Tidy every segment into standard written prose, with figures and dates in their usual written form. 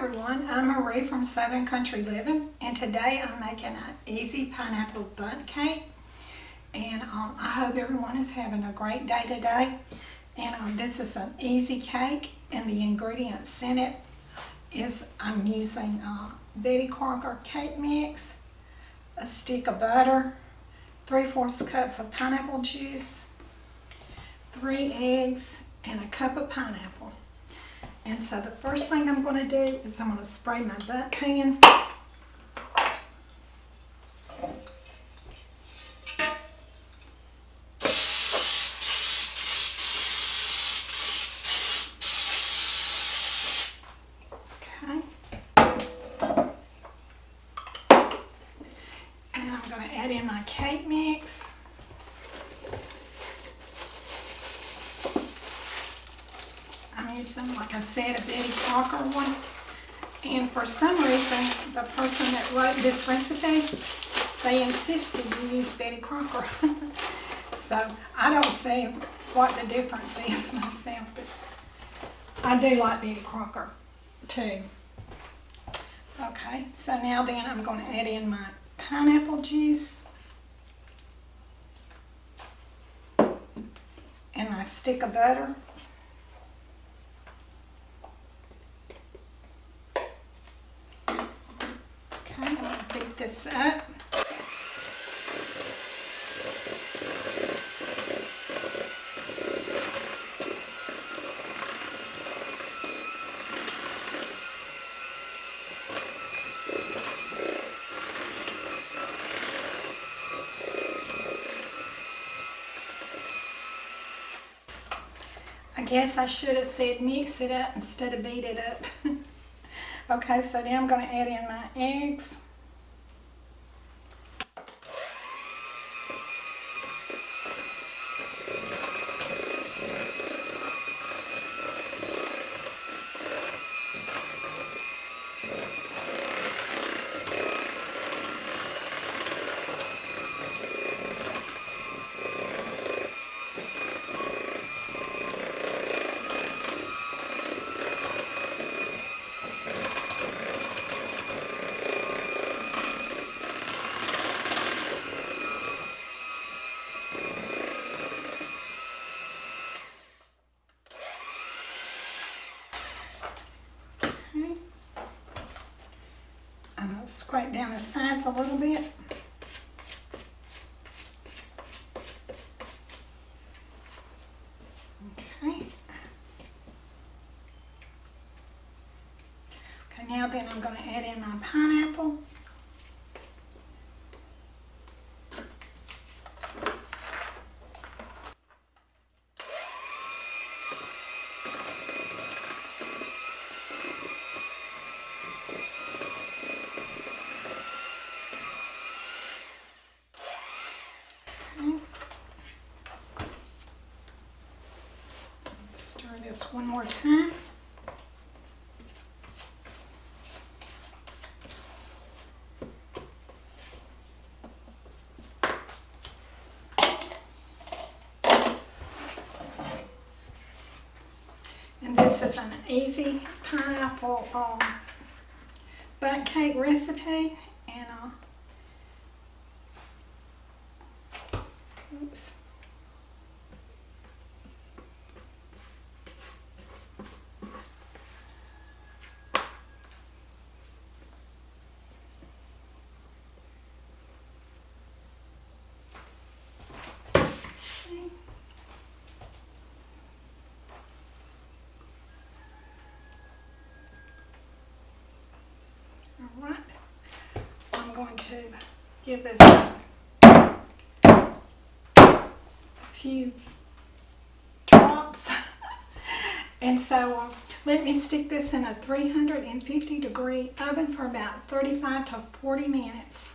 everyone, I'm Marie from Southern Country Living, and today I'm making an easy pineapple bundt cake. And I hope everyone is having a great day today. And this is an easy cake, and the ingredients in it is I'm using Betty Crocker cake mix, a stick of butter, 3/4 cups of pineapple juice, 3 eggs, and a cup of pineapple. And so the first thing I'm going to do is I'm going to spray my bundt pan. Okay. And I'm going to add in my cake mix. I'm using, like I said, a Betty Crocker one. And for some reason, the person that wrote this recipe, they insisted you use Betty Crocker. So I don't see what the difference is myself, but I do like Betty Crocker too. Okay, so now then I'm going to add in my pineapple juice and my stick of butter. I'm going to beat this up. I guess I should have said mix it up instead of beat it up. Okay, so now I'm going to add in my eggs. I'm going to scrape down the sides a little bit. Okay. Okay, now then I'm going to add in my pineapple. Stir this one more time. And this is an easy pineapple bundt cake recipe. And oops. All right, I'm going to give this a few drops. And so let me stick this in a 350-degree oven for about 35 to 40 minutes.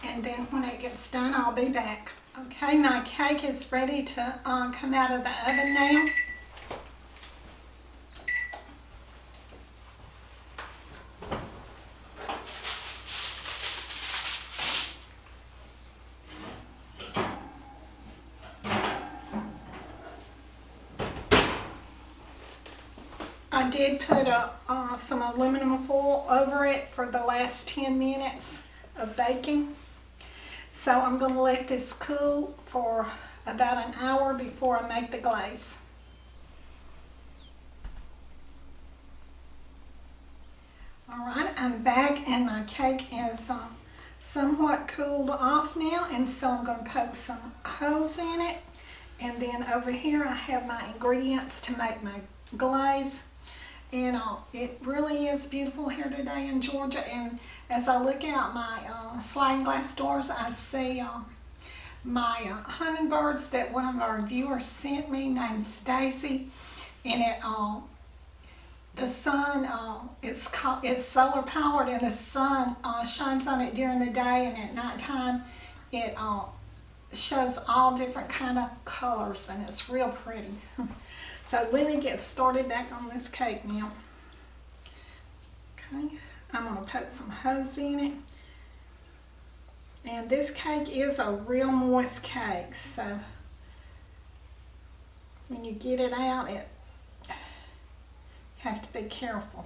And then when it gets done, I'll be back. Okay, my cake is ready to come out of the oven now. I did put some aluminum foil over it for the last 10 minutes of baking. So I'm going to let this cool for about an hour before I make the glaze. Alright, I'm back and my cake is somewhat cooled off now, and so I'm going to poke some holes in it. And then over here I have my ingredients to make my glaze. And it really is beautiful here today in Georgia. And as I look out my sliding glass doors, I see my hummingbirds that one of our viewers sent me named Stacy. And the sun, it's solar powered, and the sun shines on it during the day, and at nighttime it shows all different kind of colors, and it's real pretty. So let me get started back on this cake now. Okay, I'm going to put some holes in it. And this cake is a real moist cake, so when you get it out, you have to be careful.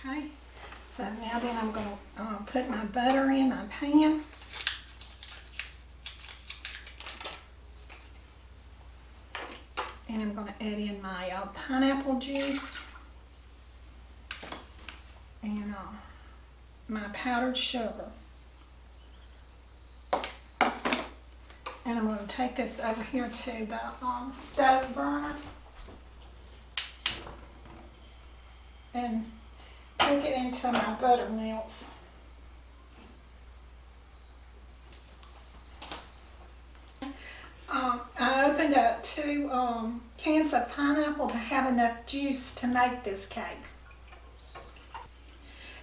Okay, so now then I'm going to put my butter in my pan. And I'm going to add in my pineapple juice and my powdered sugar. And I'm going to take this over here to the stove burner and take it until my butter melts. I opened up 2 cans of pineapple to have enough juice to make this cake.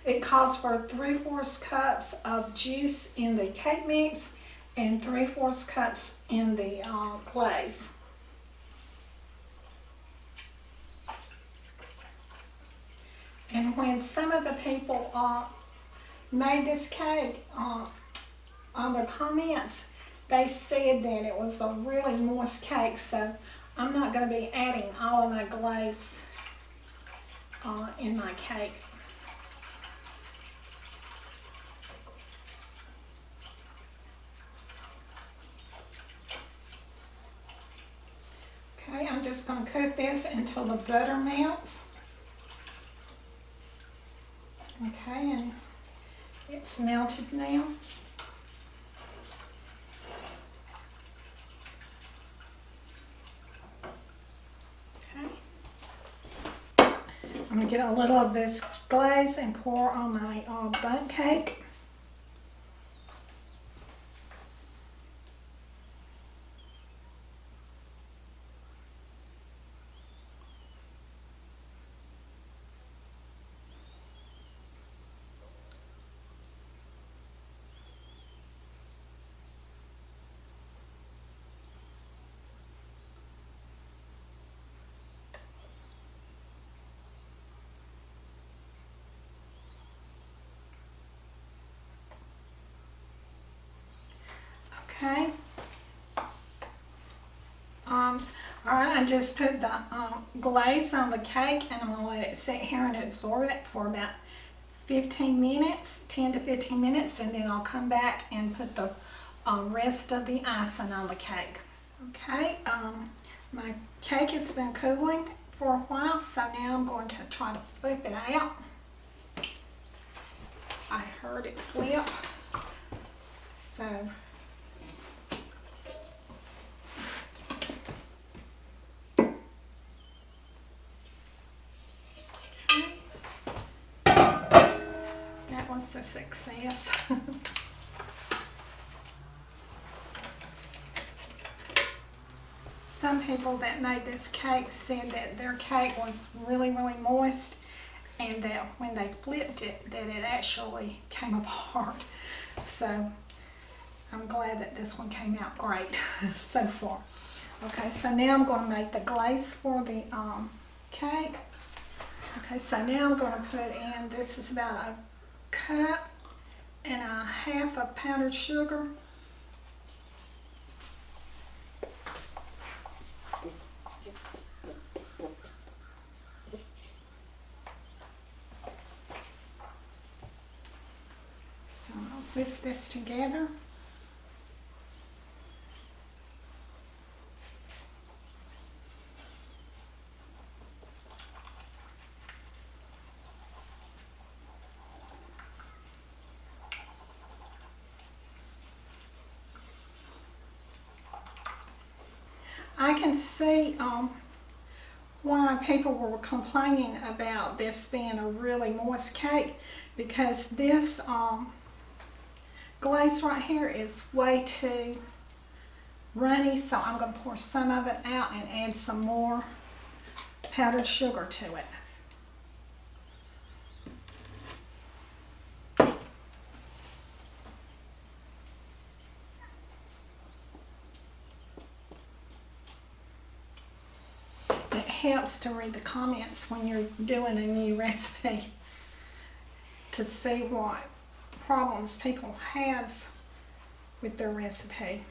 It calls for 3/4 cups of juice in the cake mix and 3/4 cups in the glaze. And when some of the people made this cake, on their comments, they said that it was a really moist cake, so I'm not going to be adding all of my glaze in my cake. Okay, I'm just going to cook this until the butter melts. Okay, and it's melted now. I'm going to get a little of this glaze and pour on my Bundt cake. Okay. Alright, I just put the glaze on the cake, and I'm going to let it sit here and absorb it for about 15 minutes, 10 to 15 minutes, and then I'll come back and put the rest of the icing on the cake. Okay, my cake has been cooling for a while, so now I'm going to try to flip it out. I heard it flip, so was a success. Some people that made this cake said that their cake was really, really moist, and that when they flipped it, that it actually came apart. So I'm glad that this one came out great so far. Okay, so now I'm going to make the glaze for the cake. Okay, so now I'm going to put in, this is about a cup and a half of powdered sugar. So I'll whisk this together. I can see why people were complaining about this being a really moist cake, because this glaze right here is way too runny, so I'm going to pour some of it out and add some more powdered sugar to it. It helps to read the comments when you're doing a new recipe to see what problems people have with their recipe.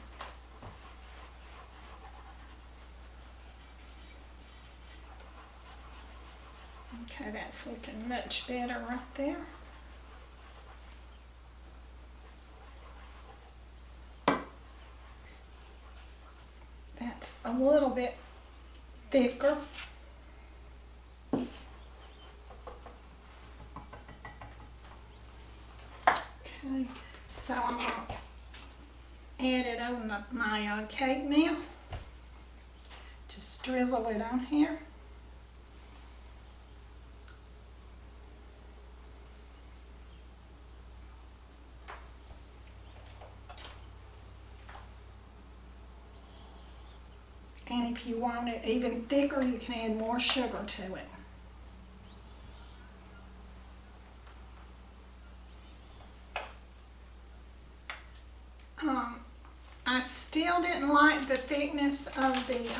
Okay, that's looking much better right there. That's a little bit thicker. Okay, so I'm going to add it on my cake now. Just drizzle it on here. And if you want it even thicker, you can add more sugar to it. I still didn't like the thickness of the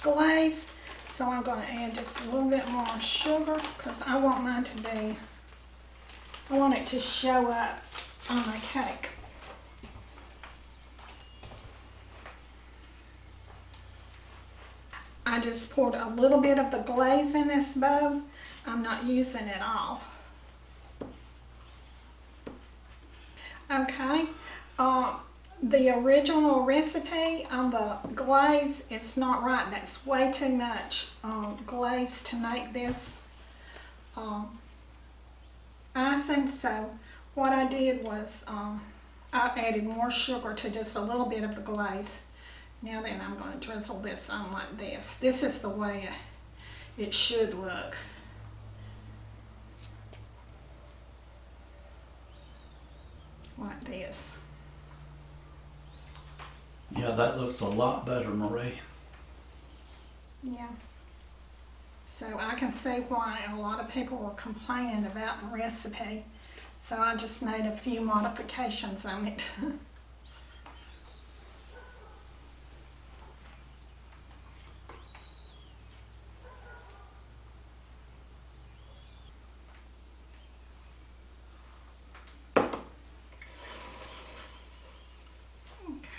glaze, so I'm going to add just a little bit more sugar because I want mine to be, I want it to show up on my cake. I just poured a little bit of the glaze in this bowl. I'm not using it all. Okay, the original recipe on the glaze is not right. That's way too much glaze to make this icing. So what I did was I added more sugar to just a little bit of the glaze. Now then, I'm going to drizzle this on like this. This is the way it should look. Like this. Yeah, that looks a lot better, Marie. Yeah. So I can see why a lot of people were complaining about the recipe. So I just made a few modifications on it.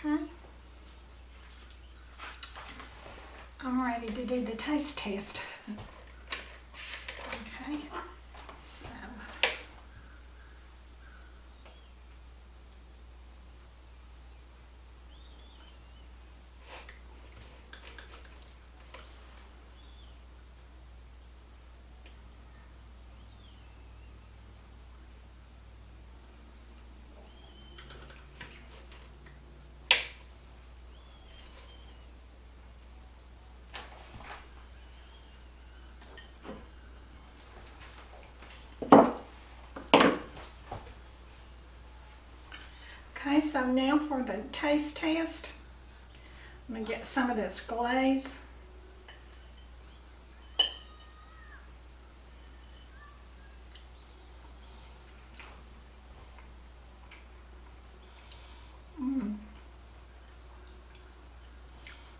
Okay. I'm ready to do the taste test. Okay. So okay, so now for the taste test. I'm going to get some of this glaze.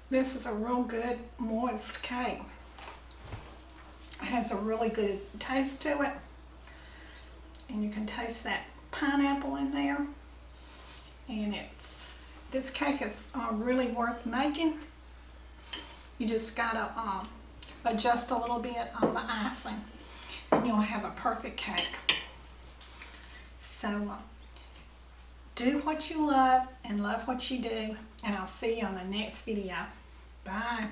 This is a real good moist cake. It has a really good taste to it. And you can taste that pineapple in there. And this cake is really worth making. You just gotta adjust a little bit on the icing and you'll have a perfect cake. So do what you love and love what you do, and I'll see you on the next video. Bye.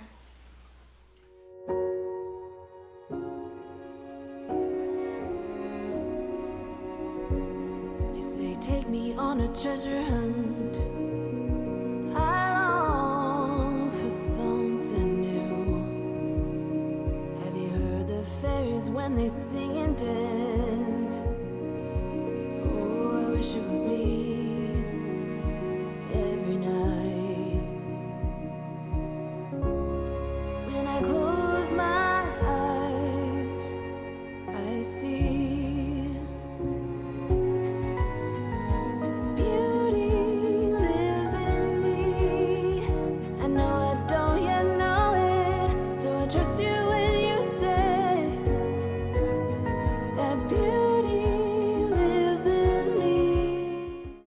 You say take me on a treasure hunt. I long for something new. Have you heard the fairies when they sing and dance? Oh, I wish it was me.